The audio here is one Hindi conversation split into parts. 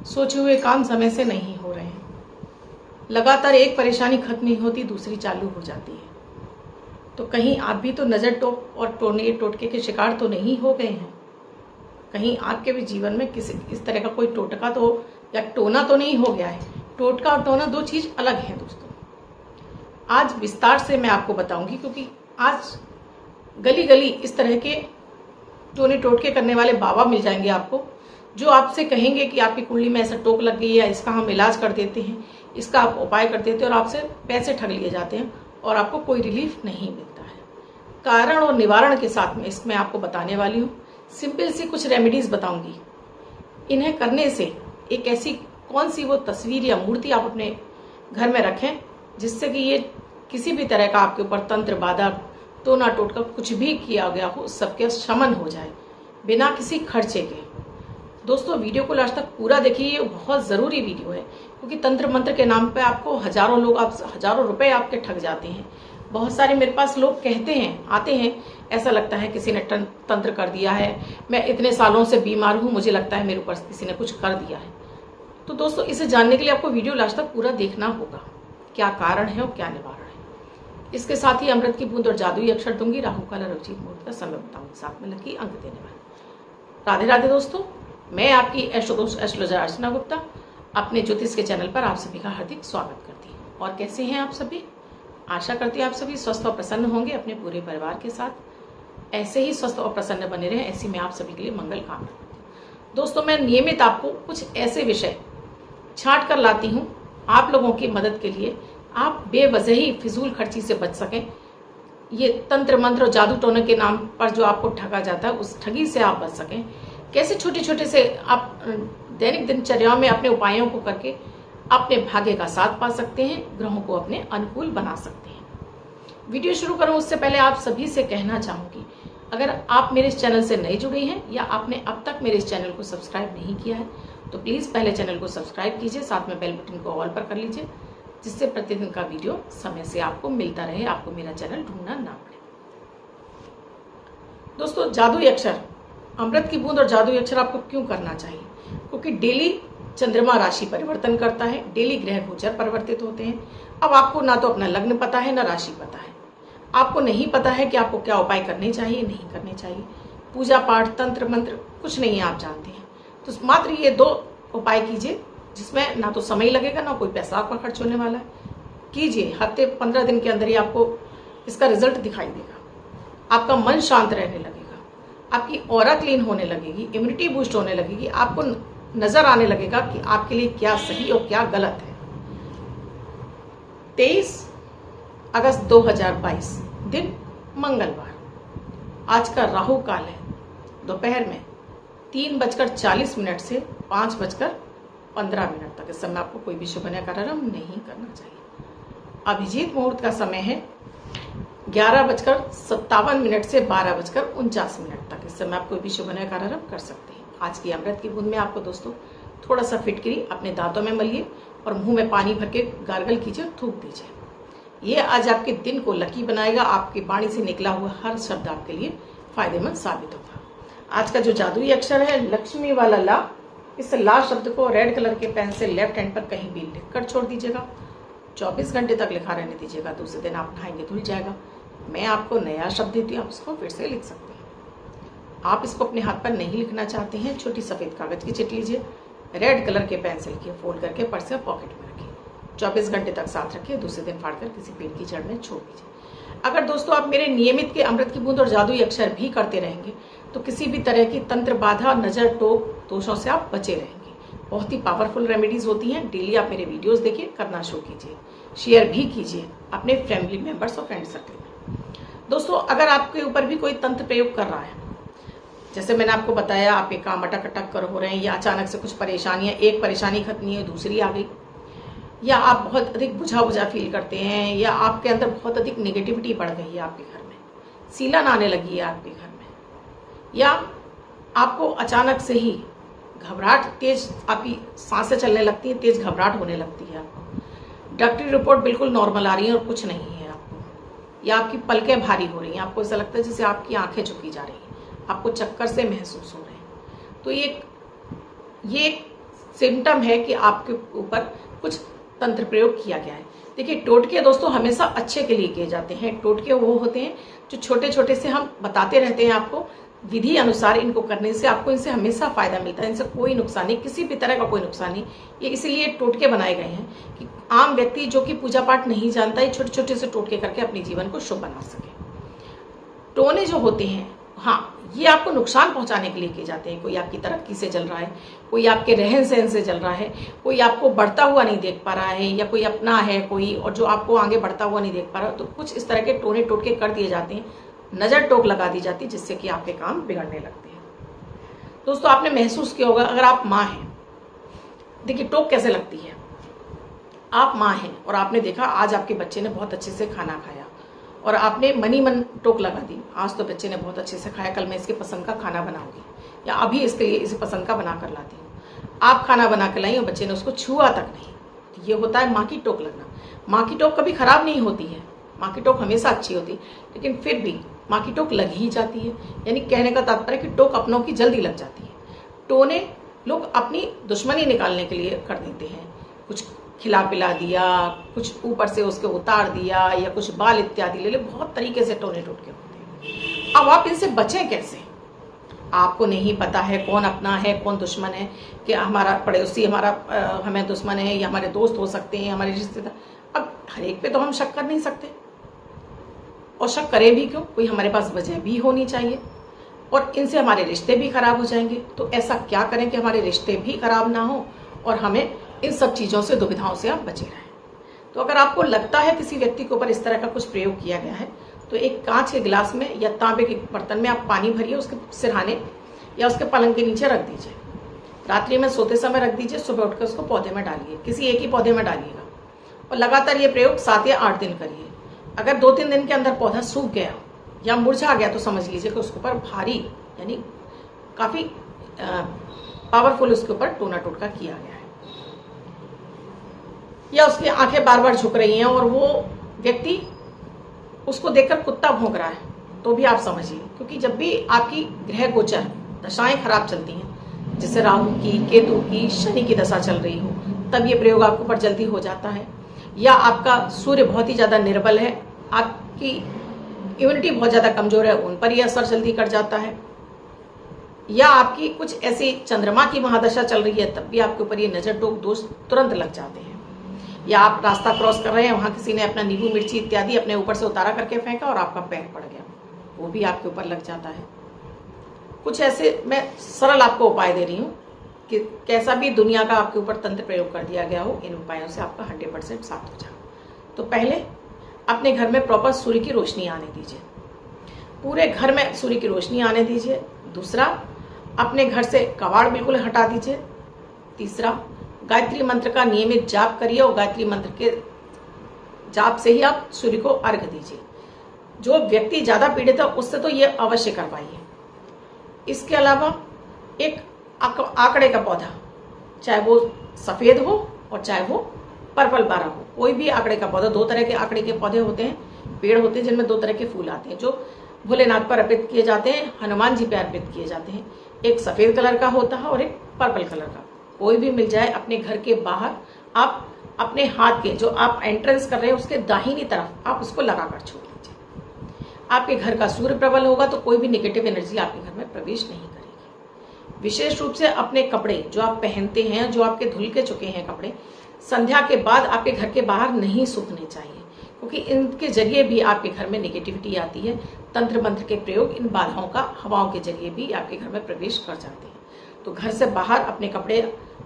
सोचे हुए काम समय से नहीं हो रहे हैं। लगातार एक परेशानी खत्म नहीं होती, दूसरी चालू हो जाती है। तो कहीं आप भी तो नज़र टोक और टोने टोटके के शिकार तो नहीं हो गए हैं? कहीं आपके भी जीवन में किसी इस तरह का कोई टोटका तो या टोना तो नहीं हो गया है? टोटका और टोना दो चीज अलग हैं दोस्तों। आज विस्तार से मैं आपको बताऊंगी, क्योंकि आज गली गली इस तरह के टोने टोटके करने वाले बाबा मिल जाएंगे आपको, जो आपसे कहेंगे कि आपकी कुंडली में ऐसा टोक लग गई है, इसका हम इलाज कर देते हैं, इसका आप उपाय कर देते हैं, और आपसे पैसे ठग लिए जाते हैं और आपको कोई रिलीफ नहीं मिलता है। कारण और निवारण के साथ में इसमें आपको बताने वाली हूँ। सिंपल सी कुछ रेमेडीज बताऊंगी। इन्हें करने से एक ऐसी कौन सी वो तस्वीर या मूर्ति आप अपने घर में रखें जिससे कि ये किसी भी तरह का आपके ऊपर तंत्र बाधा टोना टोटका कुछ भी किया गया हो सबके शमन हो जाए बिना किसी खर्चे के। दोस्तों वीडियो को लास्ट तक पूरा देखिए, ये बहुत ज़रूरी वीडियो है, क्योंकि तंत्र मंत्र के नाम पे आपको हजारों लोग हजारों रुपए आपके ठग जाते हैं। बहुत सारे मेरे पास लोग कहते हैं, आते हैं, ऐसा लगता है किसी ने तंत्र कर दिया है, मैं इतने सालों से बीमार हूँ, मुझे लगता है मेरे ऊपर किसी ने कुछ कर दिया है। तो दोस्तों इसे जानने के लिए आपको वीडियो लास्ट तक पूरा देखना होगा, क्या कारण है और क्या निवारण है। इसके साथ ही अमृत की बूंद और जादुई अक्षर दूंगी, राहु काल और अभिजीत मुहूर्त का समय बताऊंगी, साथ में लकी अंक देने वाले। राधे राधे दोस्तों, मैं आपकी एस्ट्रोलॉजर अर्चना गुप्ता अपने ज्योतिष के चैनल पर आप सभी का हार्दिक स्वागत करती हूँ। और कैसे हैं आप सभी? आशा करती हूँ आप सभी स्वस्थ और प्रसन्न होंगे अपने पूरे परिवार के साथ। ऐसे ही स्वस्थ और प्रसन्न बने रहें, ऐसी मैं आप सभी के लिए मंगल कामना करती हूँ। दोस्तों मैं नियमित आपको कुछ ऐसे विषय छांट कर लाती हूँ आप लोगों की मदद के लिए, आप बेवजह ही फिजूल खर्ची से बच सकें। ये तंत्र मंत्र और जादू टोने के नाम पर जो आपको ठगा जाता है, उस ठगी से आप बच सकें। कैसे छोटे छोटे से आप दैनिक दिनचर्या में अपने उपायों को करके अपने भाग्य का साथ पा सकते हैं, ग्रहों को अपने अनुकूल बना सकते हैं। वीडियो शुरू करूं उससे पहले आप सभी से कहना चाहूंगी, अगर आप मेरे इस चैनल से नए जुड़े हैं या आपने अब तक मेरे इस चैनल को सब्सक्राइब नहीं किया है, तो प्लीज पहले चैनल को सब्सक्राइब कीजिए, साथ में बेल बटन को ऑल पर कर लीजिए, जिससे प्रतिदिन का वीडियो समय से आपको मिलता रहे, आपको मेरा चैनल ढूंढना ना पड़े। दोस्तों जादुई अक्षर, अमृत की बूंद और जादुई अक्षर आपको क्यों करना चाहिए? क्योंकि डेली चंद्रमा राशि परिवर्तन करता है, डेली ग्रह गोचर परिवर्तित होते हैं। अब आपको ना तो अपना लग्न पता है, ना राशि पता है, आपको नहीं पता है कि आपको क्या उपाय करने चाहिए, नहीं करने चाहिए। पूजा पाठ तंत्र मंत्र कुछ नहीं आप जानते हैं, तो मात्र ये दो उपाय कीजिए, जिसमें ना तो समय लगेगा, ना कोई पैसा आपका खर्च होने वाला है। कीजिए, हफ्ते 15 दिन के अंदर ही आपको इसका रिजल्ट दिखाई देगा। आपका मन शांत रहने लगेगा, आपकी ऑरा क्लीन होने लगेगी, इम्यूनिटी बूस्ट होने लगेगी, आपको नजर आने लगेगा कि आपके लिए क्या सही और क्या गलत है। 23 अगस्त 2022 दिन मंगलवार, आज का राहु काल है दोपहर में 3:40 से 5:15 तक। इस समय आपको कोई भी शुभ कार्यक्रम नहीं करना चाहिए। अभिजीत मुहूर्त का समय है 11:57 से 12:49 तक। इस समय आप कोई भी शुभ कार्यक्रम कर सकते हैं। आज की अमृत की बूंद में आपको दोस्तों थोड़ा सा फिटकरी अपने दांतों में मलिए और मुंह में पानी भर के गार्गल कीजिए, थूक दीजिए। ये आज आपके दिन को लकी बनाएगा। आपकी वाणी से निकला हुआ हर शब्द आपके लिए फायदेमंद साबित होगा। आज का जो जादुई अक्षर है लक्ष्मी वाला ला। इस ला शब्द को रेड कलर के पेन से लेफ्ट हैंड पर कहीं भी लिखकर छोड़ दीजिएगा। 24 घंटे तक लिखा रहने दीजिएगा। दूसरे दिन आप नहाएंगे धुल जाएगा। मैं आपको नया शब्द देती हूँ, आप उसको फिर से लिख सकते हैं। आप इसको अपने हाथ पर नहीं लिखना चाहते हैं, छोटी सफेद कागज की चिट लीजिए, रेड कलर के पेन से लिखिए, फोल्ड करके पर्स या पॉकेट में रखिए। 24 घंटे तक साथ रखिए। दूसरे दिन फाड़कर किसी पेड़ की जड़ में छोड़ दीजिए। अगर दोस्तों आप मेरे नियमित के अमृत की बूंद और जादुई अक्षर भी करते रहेंगे तो किसी भी तरह की तंत्र बाधा, नजर, टोक, दोषों से आप बचे रहेंगे। बहुत ही पावरफुल रेमेडीज होती हैं। डेली आप मेरे वीडियोस देखिए, करना शुरू कीजिए, शेयर भी कीजिए अपने फैमिली मेंबर्स और फ्रेंड सर्कल में। दोस्तों अगर आपके ऊपर भी कोई तंत्र प्रयोग कर रहा है, जैसे मैंने आपको बताया आपके काम अटक अटक कर हो रहे हैं, या अचानक से कुछ परेशानियां, एक परेशानी खत्म नहीं है दूसरी आ गई, या आप बहुत अधिक बुझा बुझा फील करते हैं, या आपके अंदर बहुत अधिक नेगेटिविटी बढ़ गई है आपके घर में, सीलन आने लगी है आपके घर में, या आपको अचानक से ही घबराहट, तेज आपकी सांसें चलने लगती हैं, तेज घबराहट होने लगती है आपको, डॉक्टरी रिपोर्ट बिल्कुल नॉर्मल आ रही है और कुछ नहीं है आपको, या आपकी पलकें भारी हो रही हैं, आपको ऐसा लगता है जैसे आपकी आंखें झुकी जा रही हैं, आपको चक्कर से महसूस हो रहे हैं, तो ये सिम्टम है कि आपके ऊपर कुछ तंत्र प्रयोग किया गया है। देखिए, टोटके दोस्तों हमेशा अच्छे के लिए किए जाते हैं। टोटके वो होते हैं जो छोटे छोटे से हम बताते रहते हैं आपको, विधि अनुसार इनको करने से आपको इनसे हमेशा फायदा मिलता है, इनसे कोई नुकसान नहीं, किसी भी तरह का कोई नुकसान नहीं। ये इसीलिए टोटके बनाए गए हैं कि आम व्यक्ति जो कि पूजा पाठ नहीं जानता है, छोटे छोटे से टोटके करके अपने जीवन को शुभ बना सके। टोने जो होते हैं, हाँ, ये आपको नुकसान पहुंचाने के लिए किए जाते हैं। कोई आपकी तरक्की से जल रहा है, कोई आपके रहन सहन से जल रहा है, कोई आपको बढ़ता हुआ नहीं देख पा रहा है, या कोई अपना है कोई और जो आपको आगे बढ़ता हुआ नहीं देख पा रहा, तो कुछ इस तरह के टोने टोटके कर दिए जाते हैं, नजर टोक लगा दी जाती है, जिससे कि आपके काम बिगड़ने लगते हैं। दोस्तों, आपने महसूस किया होगा, अगर आप माँ हैं, देखिए टोक कैसे लगती है। आप माँ हैं और आपने देखा आज आपके बच्चे ने बहुत अच्छे से खाना खाया और आपने मनी मन टोक लगा दी, आज तो बच्चे ने बहुत अच्छे से खाया, कल मैं इसके पसंद का खाना बनाऊंगी, या अभी इसके लिए इसे पसंद का बना कर लाती हूँ। आप खाना बना कर लाई और बच्चे ने उसको छुआ तक नहीं, तो ये होता है माँ की टोक लगना। माँ की टोक कभी खराब नहीं होती है, माँ की टोक हमेशा अच्छी होती है, लेकिन फिर भी माँ की टोक लग ही जाती है। यानी कहने का तात्पर्य कि टोक अपनों की जल्दी लग जाती है। टोने लोग अपनी दुश्मनी निकालने के लिए कर देते हैं, कुछ खिला पिला दिया, कुछ ऊपर से उसके उतार दिया, या कुछ बाल इत्यादि ले ले, बहुत तरीके से टोने टोटके होते हैं। अब आप इनसे बचें कैसे? आपको नहीं पता है कौन अपना है कौन दुश्मन है, कि हमारा पड़ोसी हमारा हमें दुश्मन है, या हमारे दोस्त हो सकते हैं, हमारे रिश्तेदार। अब हर एक पे तो हम शक कर नहीं सकते, और शक करें भी क्यों, कोई हमारे पास वजह भी होनी चाहिए, और इनसे हमारे रिश्ते भी खराब हो जाएंगे। तो ऐसा क्या करें कि हमारे रिश्ते भी खराब ना हो और हमें इन सब चीज़ों से, दुविधाओं से आप बचे रहें। तो अगर आपको लगता है किसी व्यक्ति के ऊपर इस तरह का कुछ प्रयोग किया गया है, तो एक कांच के गिलास में या तांबे के बर्तन में आप पानी भरिए, उसके सिरहाने या उसके पलंग के नीचे रख दीजिए, रात्रि में सोते समय रख दीजिए, सुबह उठकर उसको पौधे में डालिए, किसी एक ही पौधे में डालिएगा, और लगातार ये प्रयोग 7 या 8 दिन करिए। अगर 2-3 दिन के अंदर पौधा सूख गया या मुरझा गया, तो समझ लीजिए कि उसके ऊपर भारी, यानी काफी पावरफुल उसके ऊपर टोना टोटका किया गया है, या उसकी आंखें बार बार झुक रही हैं और वो व्यक्ति उसको देखकर कुत्ता भौंक रहा है, तो भी आप समझिए। क्योंकि जब भी आपकी ग्रह गोचर दशाएं खराब चलती हैं, जैसे राहु की, केतु की, शनि की दशा चल रही हो, तब ये प्रयोग आपके ऊपर जल्दी हो जाता है। या आपका सूर्य बहुत ही ज्यादा निर्बल है, आपकी इम्यूनिटी बहुत ज्यादा कमजोर है, उन पर यह असर जल्दी कर जाता है। या आपकी कुछ ऐसी चंद्रमा की महादशा चल रही है, तब भी आपके ऊपर ये नजर टोक दोष तुरंत लग जाते हैं। या आप रास्ता क्रॉस कर रहे हैं, वहां किसी ने अपना नींबू मिर्ची इत्यादि अपने ऊपर से उतारा करके फेंका और आपका पैर पड़ गया, वो भी आपके ऊपर लग जाता है। कुछ ऐसे मैं सरल आपको उपाय दे रही हूँ कि कैसा भी दुनिया का आपके ऊपर तंत्र प्रयोग कर दिया गया हो, इन उपायों से आपका 100% साथ हो जाए। तो पहले अपने घर में प्रॉपर सूर्य की रोशनी आने दीजिए, पूरे घर में सूर्य की रोशनी आने दीजिए। दूसरा, अपने घर से कबाड़ बिल्कुल हटा दीजिए। तीसरा, गायत्री मंत्र का नियमित जाप करिए और गायत्री मंत्र के जाप से ही आप सूर्य को अर्घ दीजिए। जो व्यक्ति ज्यादा पीड़ित है उससे तो ये अवश्य करवाइए। इसके अलावा एक आंकड़े का पौधा, चाहे वो सफेद हो और चाहे वो पर्पल बारा हो, कोई भी आंकड़े का पौधा, 2 तरह के आंकड़े के पौधे होते हैं, पेड़ होते हैं जिनमें 2 तरह के फूल आते हैं, जो भोलेनाथ पर अर्पित किए जाते हैं, हनुमान जी पर अर्पित किए जाते हैं। एक सफेद कलर का होता है और एक पर्पल कलर का, कोई भी मिल जाए। अपने घर के बाहर आप अपने हाथ के, जो आप एंट्रेंस कर रहे हैं उसके दाहिनी तरफ आप उसको लगाकर छोड़ लीजिए। आपके घर का सूर्य प्रबल होगा तो कोई भी नेगेटिव एनर्जी आपके घर में प्रवेश नहीं करेगी। विशेष रूप से अपने कपड़े जो आप पहनते हैं, जो आपके धुल के चुके हैं कपड़े, संध्या के बाद आपके घर के बाहर नहीं सूखने चाहिए, क्योंकि इनके जरिए भी आपके घर में नेगेटिविटी आती है। तंत्र मंत्र के प्रयोग इन बाधाओं का हवाओं के जरिए भी आपके घर में प्रवेश कर जाते हैं। तो घर से बाहर अपने कपड़े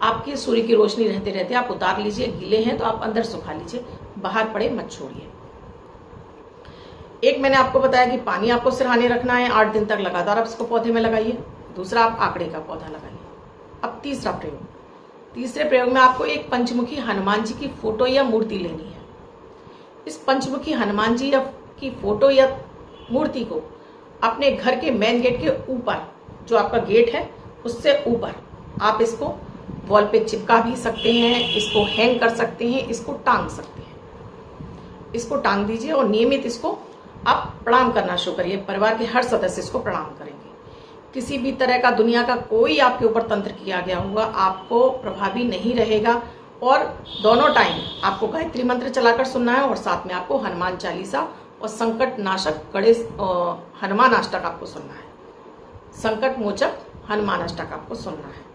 आपके सूर्य की रोशनी रहते रहते आप उतार लीजिए, गीले हैं तो आप अंदर सुखा लीजिए, बाहर पड़े मत छोड़िए। एक मैंने आपको बताया कि पानी आपको सिरहाने रखना है, 8 दिन तक लगातार आप इसको पौधे में लगाइए। दूसरा, आप आंकड़े का पौधा लगाइए। अब तीसरा प्रयोग, तीसरे प्रयोग में आपको एक पंचमुखी हनुमान जी की फोटो या मूर्ति लेनी है। इस पंचमुखी हनुमान जी की फोटो या मूर्ति को अपने घर के मेन गेट के ऊपर, जो आपका गेट है उससे ऊपर, आप इसको वॉल पे चिपका भी सकते हैं, इसको हैंग कर सकते हैं, इसको टांग सकते हैं। इसको टांग दीजिए और नियमित इसको आप प्रणाम करना शुरू करिए। परिवार के हर सदस्य इसको प्रणाम करेंगे। किसी भी तरह का दुनिया का कोई आपके ऊपर तंत्र किया गया होगा आपको प्रभावी नहीं रहेगा। और दोनों टाइम आपको गायत्री मंत्र चलाकर सुनना है और साथ में आपको हनुमान चालीसा और संकट नाशक गणेश हनुमान अष्टक आपको सुनना है। संकट मोचक हनुमान अष्टक आपको सुनना है।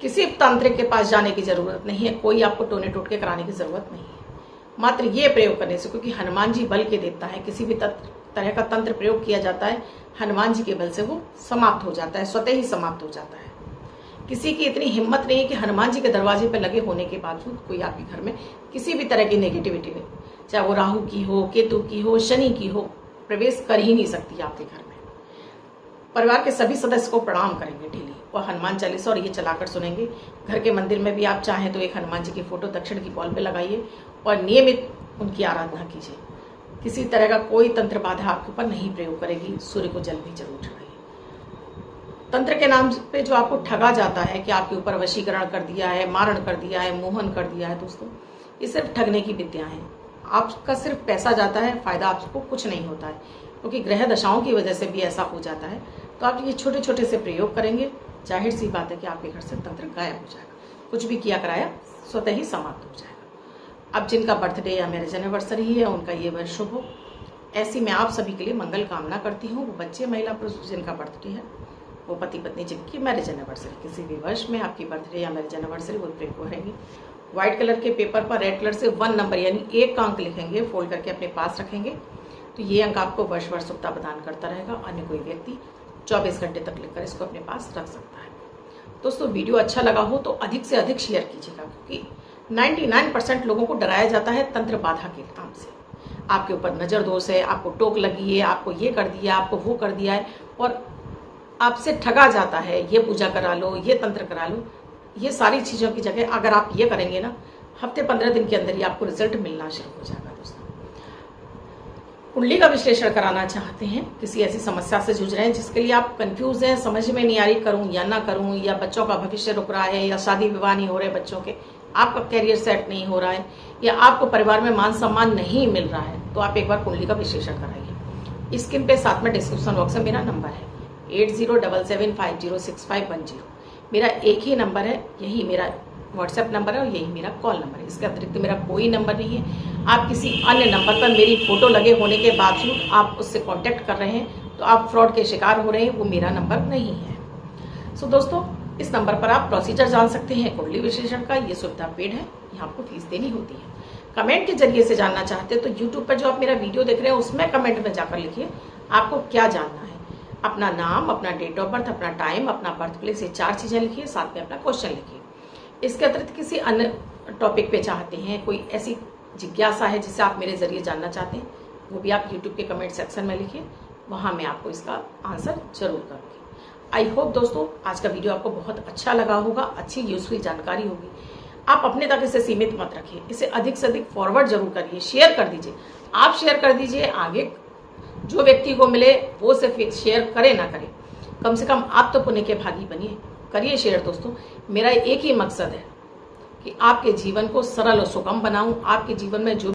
किसी तांत्रिक के पास जाने की जरूरत नहीं है, कोई आपको टोने टोटके कराने की जरूरत नहीं है। मात्र ये प्रयोग करने से, क्योंकि हनुमान जी बल के देवता है, किसी भी तरह का तंत्र प्रयोग किया जाता है हनुमान जी के बल से वो समाप्त हो जाता है, स्वतः ही समाप्त हो जाता है। किसी की इतनी हिम्मत नहीं है कि हनुमान जी के दरवाजे पर लगे होने के बावजूद कोई आपके घर में किसी भी तरह की नेगेटिविटी में, चाहे वो राहु की हो, केतु की हो, शनि की हो, प्रवेश कर ही नहीं सकती आपके घर में। परिवार के सभी सदस्य को प्रणाम करेंगे डेली और हनुमान चालीसा और ये चलाकर सुनेंगे। घर के मंदिर में भी आप चाहें तो एक हनुमान जी की फोटो दक्षिण की वॉल पे लगाइए और नियमित उनकी आराधना कीजिए। किसी तरह का कोई तंत्र बाधा आपके ऊपर नहीं प्रयोग करेगी। सूर्य को जल भी जरूर चढ़ाइए। तंत्र के नाम पे जो आपको ठगा जाता है कि आपके ऊपर वशीकरण कर दिया है, मारण कर दिया है, मोहन कर दिया है, दोस्तों ये सिर्फ ठगने की विद्या है। आपका सिर्फ पैसा जाता है, फायदा आपको कुछ नहीं होता है, क्योंकि ग्रह दशाओं की वजह से भी ऐसा हो जाता है। तो आप ये छोटे छोटे से प्रयोग करेंगे, जाहिर सी बात है कि आपके घर से तंत्र गायब हो जाएगा। कुछ भी किया कराया स्वतः ही समाप्त हो जाएगा। अब जिनका बर्थडे या मैरिज एनिवर्सरी है उनका ये वर्ष शुभ हो, ऐसी मैं आप सभी के लिए मंगल कामना करती हूँ। वो बच्चे, महिला, पुरुष जिनका बर्थडे है, वो पति पत्नी जिनकी मैरिज एनिवर्सरी, किसी भी वर्ष में आपकी बर्थडे या मैरिज एनिवर्सरी, वो प्रयोग करेंगे। व्हाइट कलर के पेपर पर रेड कलर से 1 नंबर यानी 1 का अंक लिखेंगे, फोल्ड करके अपने पास रखेंगे। तो ये अंक आपको वर्ष वर्ष शुभता प्रदान करता रहेगा। अन्य कोई व्यक्ति 24 घंटे तक लिखकर इसको अपने पास रख सकता है। दोस्तों वीडियो अच्छा लगा हो तो अधिक से अधिक शेयर कीजिएगा, क्योंकि 99% लोगों को डराया जाता है तंत्र बाधा के नाम से। आपके ऊपर नजर दोष है, आपको टोक लगी है, आपको ये कर दिया, आपको वो कर दिया है और आपसे ठगा जाता है। ये पूजा करा लो, ये तंत्र करा लो। ये सारी चीज़ों की जगह अगर आप ये करेंगे ना, हफ्ते 15 दिन के अंदर ही आपको रिजल्ट मिलना शुरू हो जाएगा। दोस्तों कुंडली का विश्लेषण कराना चाहते हैं, किसी ऐसी समस्या से जूझ रहे हैं जिसके लिए आप कंफ्यूज हैं, समझ में नहीं आ रही करूं या ना करूं, या बच्चों का भविष्य रुक रहा है, या शादी विवाह नहीं हो रहे बच्चों के, आपका कैरियर सेट नहीं हो रहा है, या आपको परिवार में मान सम्मान नहीं मिल रहा है, तो आप एक बार कुंडली का विश्लेषण कराइए। स्क्रीन पे साथ में डिस्क्रिप्शन बॉक्स में मेरा नंबर है 8077506510। मेरा एक ही नंबर है, यही मेरा व्हाट्सएप नंबर है और यही मेरा कॉल नंबर है। इसके अतिरिक्त मेरा कोई नंबर नहीं है। आप किसी अन्य नंबर पर मेरी फोटो लगे होने के बावजूद आप उससे कांटेक्ट कर रहे हैं तो आप फ्रॉड के शिकार हो रहे हैं, वो मेरा नंबर नहीं है। सो दोस्तों इस नंबर पर आप प्रोसीजर जान सकते हैं कुंडली विश्लेषण का। ये सुविधा पेड है, यहाँ आपको फीस देनी होती है। कमेंट के जरिए से जानना चाहते हैं तो यूट्यूब पर जो आप मेरा वीडियो देख रहे हैं उसमें कमेंट में जाकर लिखिए आपको क्या जानना है। अपना नाम, अपना डेट ऑफ बर्थ, अपना टाइम, अपना बर्थ प्लेस, ये 4 चीजें लिखिए, साथ में अपना क्वेश्चन लिखिए। इसके अतिरिक्त किसी अन्य टॉपिक पे चाहते हैं, कोई ऐसी जिज्ञासा है जिसे आप मेरे जरिए जानना चाहते हैं, वो भी आप यूट्यूब के कमेंट सेक्शन में लिखिए, वहां मैं आपको इसका आंसर जरूर करूंगी। आई होप दोस्तों आज का वीडियो आपको बहुत अच्छा लगा होगा, अच्छी यूजफुल जानकारी होगी। आप अपने तक इसे सीमित मत रखिए, इसे अधिक से अधिक फॉरवर्ड जरूर करिए, शेयर कर दीजिए। आप शेयर कर दीजिए, आगे जो व्यक्ति को मिले वो सिर्फ शेयर करे ना करे, कम से कम आप तो पुण्य के भागी बनिए। करिए शेयर दोस्तों। मेरा एक ही मकसद है कि आपके जीवन को सरल और सुगम बनाऊं। आपके जीवन में जो